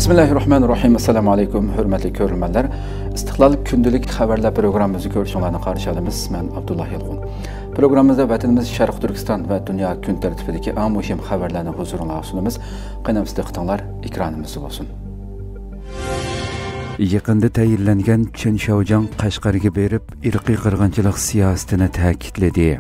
Bismillahirrahmanirrahim. Assalamu alaykum, hurmatli ko'ruvchilar. Istiqlol kundalik xabarlar programmamizni ko'rishingizni qarshi olamiz. Men Abdullah Yilg'un. Programmamizda vatanimiz Sharq Turkiston va dunyo kun tartibidagi eng muhim xabarlarni huzuringizga sunamiz. Qanamsiz diqqatinglar ekranimizda bo'lsin. Yaqında tayinlangan Chen Shaojiang Qashqarga berib, irqiy qirg'inchilik siyosatini ta'kidladi.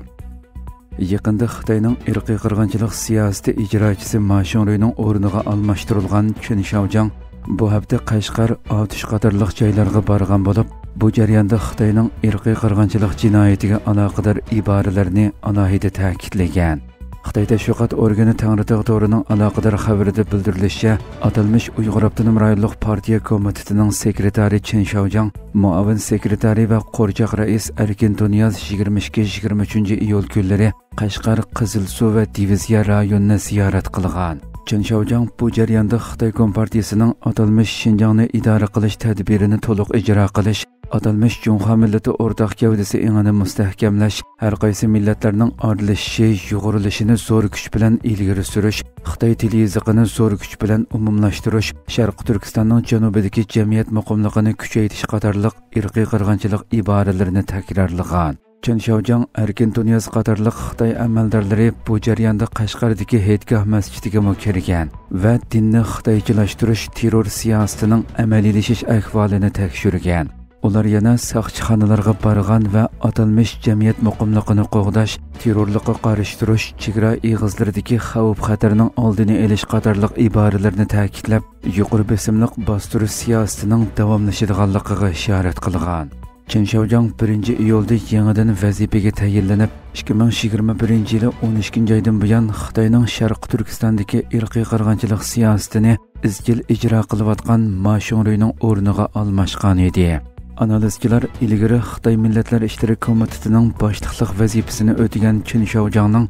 Yaqında Xitoyning irqiy qirg'inchilik siyosati ijrochisi Ma Xiaoruyning o'rniga almashtirilgan Chen Shaojiang bu hafta Qashqar, Otish qatorliq joylarga borgan bo'lib, bu jarayonda Xitoyning irqiy qirg'inchilik jinoyatiga aloqador iboralarni alohida ta'kidlagan. Xitoy tashviqot organi Tangritog' to'rining aloqador xabarida bildirilishicha, atalmish Uyg'ur Avtonom rayonlik partiya komitetining sekretari Chen Shaojiang, muavin sekretari va qo'rchoq rais Erkin Tunyaz 22-23 iyul kunlari Qashqar, Qizilsuv va Diviziya rayonini ziyorat qilgan. Chen Shaojiang bu jarayonda Xitoy Kompartiyasining atalmish Xinjiangni idora qilish tadbirini to'liq ijro qilish, atalmish Junxo millati o'rtaq gavdasi engini mustahkamlash, har qaysi millatlarning orlishishi, yo'g'rilishini zo'r kuch bilan ilgari surish, Xitoy tili yoziqini zo'r kuch bilan umumlashtirish, Sharq Turkistonning janubidagi jamiyat muqimligini kuchaytirish qatorliq irqiy qirg'inchilik iboralarini takrorlagan. Chen Shaojiang, Erkin Tunyaz qatorliq Xitoy amaldorlari bu jarayonda Qashqardagi Hedgoh masjidiga kirgan va dinni xitoychilashtirish terror siyosatining amaliylashish ahvolini tekshirgan. Ular yana saqchixonalarga borgan va atalmish jamiyat muqimligini qo'g'dash, terrorlikqa qarshi turish, chegara eg'izlaridagi xavf-xatarning oldini olish qatorliq iboralarni ta'kidlab, yuqori besimliq bostirish siyosatining davomlashadiganligiga ishorat qilgan. Chen Shaojiang 1-iyulda yangidan vazifaga tayinlanib, 2021-yili 12-oydan buyon Xitoyning Sharq Turkistondagi irqiy qirg'inchilik siyosatini izchil ijro qilayotgan Ma Xiaoruyning o'rniga almashgan edi. Analizchilar ilgari Xitoy Millatlar ishlari komitetining boshliqlik vazifasini o'tagan Chen Shaojiangning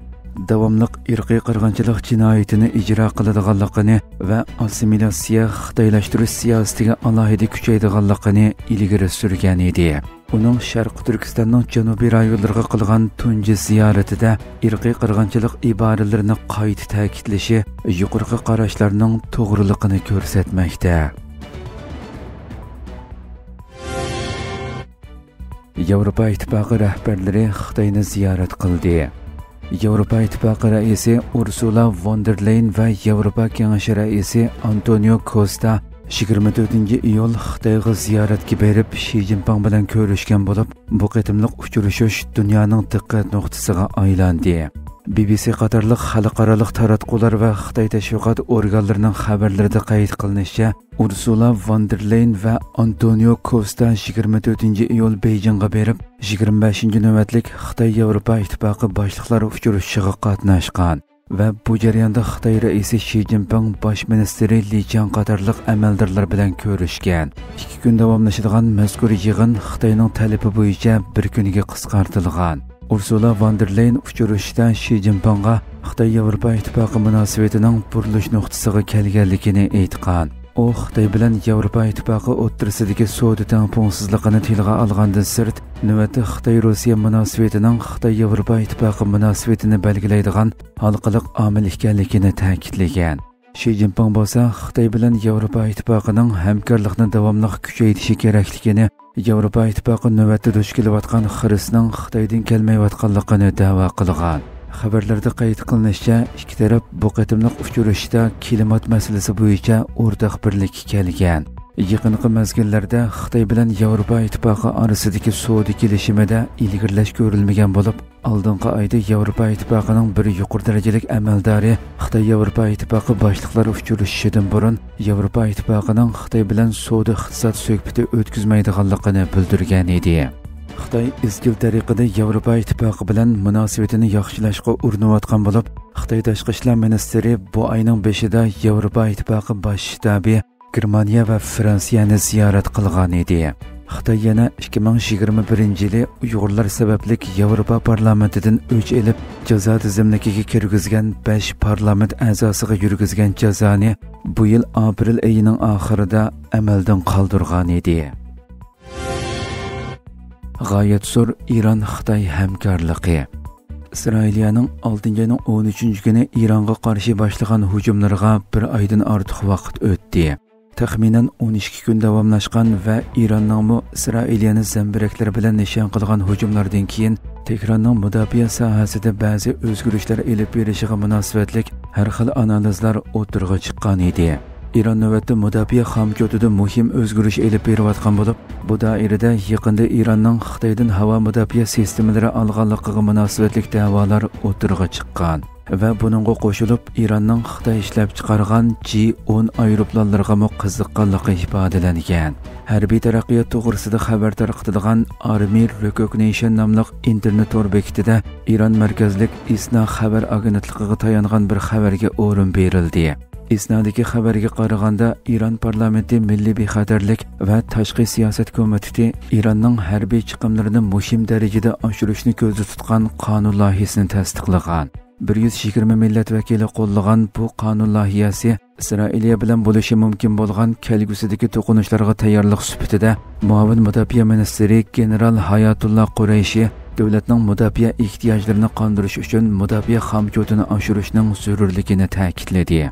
davomliq irqiy qirg'inchilik jinoyatini ijro qiladiganligini va assimilyatsiya xitoylashtirish siyosatiga alohida kuchaydiganligini ilgari surgan edi. Uning Sharq Turkistonning janubiy rayonlariga qilgan tunji ziyoratida irqiy qirg'inchilik iboralarini qayta ta'kidlashi yuqorqi qarashlarning to'g'riligini ko'rsatmoqda. Yevropa Ittifoqi rahbarlari Xitoyni ziyorat qildi. Yevropa Ittifoqi raisi Ursula von der Leyen va Yevropa Kengashi raisi Antonio Costa 24-iyul Xitoyga ziyoratga berib, Xi Jinping bilan ko'rishgan bo'lib, bu qitimliq uchrashuv dunyoning diqqat nuqtasiga aylandi. BBC qatorliq xalqaro taratqular va Xitoy tashviqot organlarining xabarlarida qayd qilinishicha, Ursula von der Leyen va Antonio Costa 24-iyul Beijingga berib, 25-navbatlik Xitoy-Yevropa Ittifoqi boshliqlari uchrashuviga qatnashgan va bu jarayonda Xitoy raisi Xi Jinping, bosh ministri Li Qiang qatorliq amaldorlar bilan ko'rishgan. 2 kun davomlashadigan mazkur yig'in Xitoyning talabi bo'yicha bir kunga qisqartirilgan. Ursula von der Leyen uchrashuvda Xi Jinpingga Xitoy-Yevropa Ittifoqi munosabatining burilish nuqtasiga kelganligini aytgan. U Xitoy bilan Yevropa Ittifoqi o'rtasidagi savdo tengpungsizligini tilga olgandan sirt, navbatda Xitoy-Rossiya munosabatining Xitoy-Yevropa Ittifoqi munosabatini belgilaydigan xalqaro omil ekanligini ta'kidlagan. Xi Jinping bo'lsa Xitoy bilan Yevropa Ittifoqining hamkorlikni davomli kuchaytirishi kerakligini, Yevropa Ittifoqi navbatda duch kelayotgan xirrisning Xitoydan kelmayotganligini da'vo qilgan. Xabarlarda qayd qilinishicha, ikki taraf bu qatimliq uchrashuvda klimat masalasi bo'yicha o'rtaq birlikka kelgan. Yaqinqi mezgillarda Xitoy bilan Yevropa Ittifoqi orasidagi savdo kelishimida ilgirlash ko'rilmagan bo'lib, oldingi oyda Yevropa Ittifoqining bir yuqori darajalik amaldori Xitoy-Yevropa Ittifoqi boshliqlari uchrashishidan burun Yevropa Ittifoqining Xitoy bilan savdo iqtisod suhbati o'tkazmaydiganligini bildirgan edi. Xitoy izchil tariqada Yevropa Ittifoqi bilan munosabatini yaxshilashga urinayotgan bo'lib, Xitoy tashqi ishlar ministri bu oyning 5-ida Yevropa Ittifoqi bosh shtabi Germaniya va Fransiyani ziyorat qilgan edi. Xitoy yana 2021-yili Uyg'urlar sababli Yevropa parlamentidan o'ch elib, jazo tizimligiga kirgizgan 5 parlament a'zosiga yurgizgan jazoni bu yil aprel oyining oxirida amaldan qoldirgan edi. G'oyat zo'r Iran-Xitoy hamkorligi. İsrailiyaning 6-oyning 13-kuni Ironga qarshi boshlagan hujumlarga bir oydan ortiq vaqt o'tdi. taxminan 12 kun davomlashgan va Iranning İsrailiyani zambiraklar bilan nishon qilgan hujumlardan keyin Tehronning mudofaa sohasida ba'zi o'zgarishlar elib berishiga munosabatlik har xil analizlar o'tirg'a chiqqan edi. İran navbatda mudofaa hamkotida muhim o'zgarish elib berayotgan bo'lib, bu doirada yaqinda Iranning Xitoydan havo mudofaa sistemalari olganligiga munosabatlik da'volar o'tirg'a chiqqan. Va buningga qo'shilib Iranning Xitoy ishlab chiqargan G-10 aeroplanlariga qiziqqanligi ifodalangan. Harbiy taraqqiyot to'g'risida xabar tarqatadigan Army Recognition nomli internet tor bekitida Iran markazlik ISNA xabar agentligiga tayangan bir xabarga o'rin berildi. ISNAdagi xabarga qaraganda Iran parlamenti Milliy bexatarlik va tashqi siyosat komiteti Iranning harbiy chiqimlarini muhim darajada oshirishni ko'zda tutgan qonun loyihasini tasdiqlagan. 120 millat vakili qo'llagan bu qonun loyihasi Isroiliya bilan bo'lishi mumkin bo'lgan kelgusidagi to'qinishlarga tayyorlik sifatida muavin mudofaa ministri general Hayatullah Qurayshi davlatning mudofaa ehtiyojlarini qondirish uchun mudofaa hamkotini oshirishning zarurligini ta'kidladi.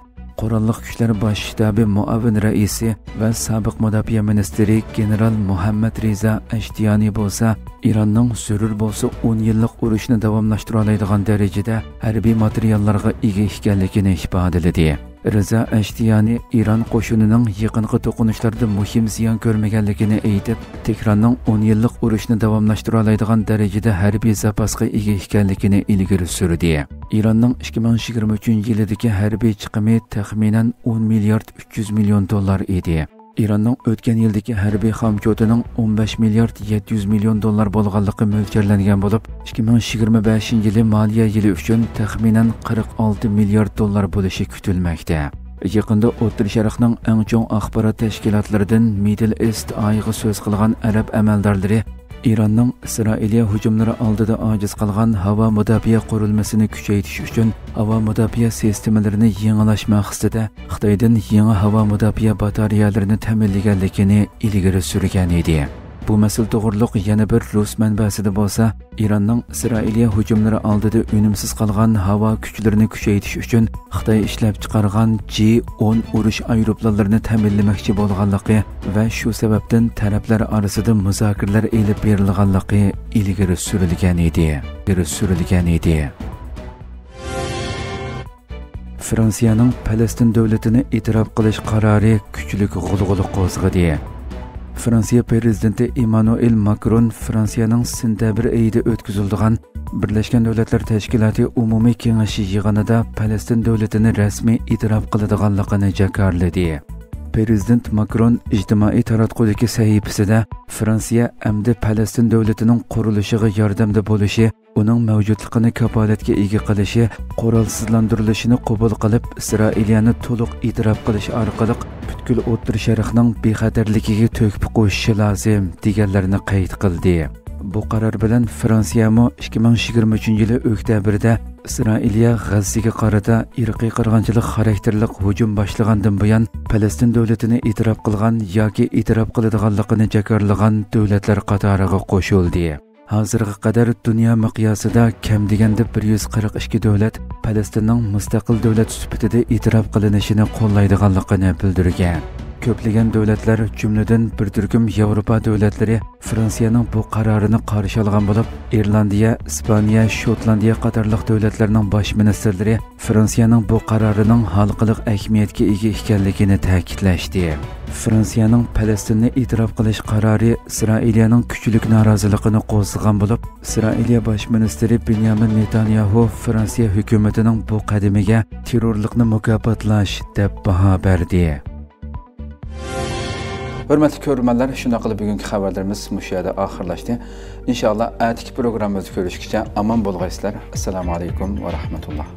Qurolli kuchlar bosh shtabi muavin raisi va sobiq mudofaa ministri general Muhammad Reza Ashtiyani bo'lsa, Iranning zarur bo'lsa 10 yillik urushni davomlashtira oladigan darajada harbiy materiallarga ega ekanligini ifodaladi. Reza Ashtiyani Iran qo'shinining yaqinqi to'qinishlarda muhim ziyon ko'rmaganligini aytib, Tehronning 10 yillik urushni davomlashtira oladigan darajada harbiy zapasga ega ekanligini ilgari surdi. Iranning 2023-yildagi harbiy chiqimi taxminan 10 milliard 300 million dollar edi. Iranning o'tgan yildagi harbiy hamkotining 15 milliard 700 million dollar bo'lganligi mo'ljallangan bo'lib, 2025-yil moliya yili uchun taxminan 46 milliard dollar bo'lishi kutilmoqda. Yaqinda O'rta Sharqning eng chong axborot tashkilotlaridan Middle East oyig'i so'z qilgan arab amaldorlari Iranning Isroiliya hujumlari oldida ojiz qolgan havo mudofaa qurilmasini kuchaytirish uchun havo mudofaa sistemalarini yangilash maqsadida Xitoydan yangi havo mudofaa batareyalarini ta'minlaganligini ilgari surgan edi. Bu masala to'g'riliq yana bir Rus manbasida bo'lsa, Iranning Isroiliya hujumlari oldida unumsiz qolgan havo kuchlarini kuchaytirish uchun Xitoy ishlab chiqargan G-10 urush aeroplanlarini ta'minlamoqchi bo'lganligi va shu sababdan taraflar orasida muzokaralar elib berilganligi ilgari surilgan edi. Fransiyaning Falastin davlatini e'tirof qilish qarori kuchli g'ulg'ula qo'zg'adi. Fransiya prezidenti Emmanuel Macron Fransiyaning sentabr oyida o'tkazilgan Birlashgan Davlatlar Tashkiloti umumiy kengashi yig'inida Falastin davlatini rasmiy e'tirof qiladiganligini jakarladi. Prezident Macron ijtimoiy taratqudagi sahifasida Fransiya hamda Falastin davlatining qurilishiga yordamda bo'lishi, uning mavjudligini kafolatga ega qilishi, qurolsizlantirilishini qabul qilib, Isroiliyani to'liq e'tirof qilish orqali butkul O'rta Sharqning bexatarligiga to'kpi qo'shishi lozim deganlarini qayd qildi. Bu qaror bilan Fransiya 2023-yil oktyabrda Isroiliya G'azzaga qarata irqiy qirg'inchilik xarakterli hujum boshlagandan buyon Falastin davlatini e'tirof qilgan yoki e'tirof qiladiganligini jakarlagan davlatlar qatoriga qo'shildi. Hozirga qadar dunyo miqyosida kam deganda 142 davlat Falastinning mustaqil davlat sifatida e'tirof qilinishini qo'llaydiganligini bildirgan. Ko'plagan davlatlar, jumladan bir turkum Yevropa davlatlari Fransiyaning bu qarorini qarshi olgan bo'lib, Irlandiya, Ispaniya, Shotlandiya qatorliq davlatlarning bosh ministrlari Fransiyaning bu qarorining xalqaro ahamiyatga ega ekanligini ta'kidlashdi. Fransiyaning Falastinni e'tirof qilish qarori Isroiliyaning kuchli noroziligini qo'zg'agan bo'lib, Isroiliya bosh ministri Benyamin Netanyahu Fransiya hukumatining bu qadamiga terrorlikni mukofotlash deb baho berdi. Hörmətli görürmənlər, şuna qılıb bugünkü xəbərlərimiz müşahidə axırlaşdı. İnşallah ətiki proqramımızı görüşkəcə aman bolğaysızlar. Assalamu aleykum və rahmetullah.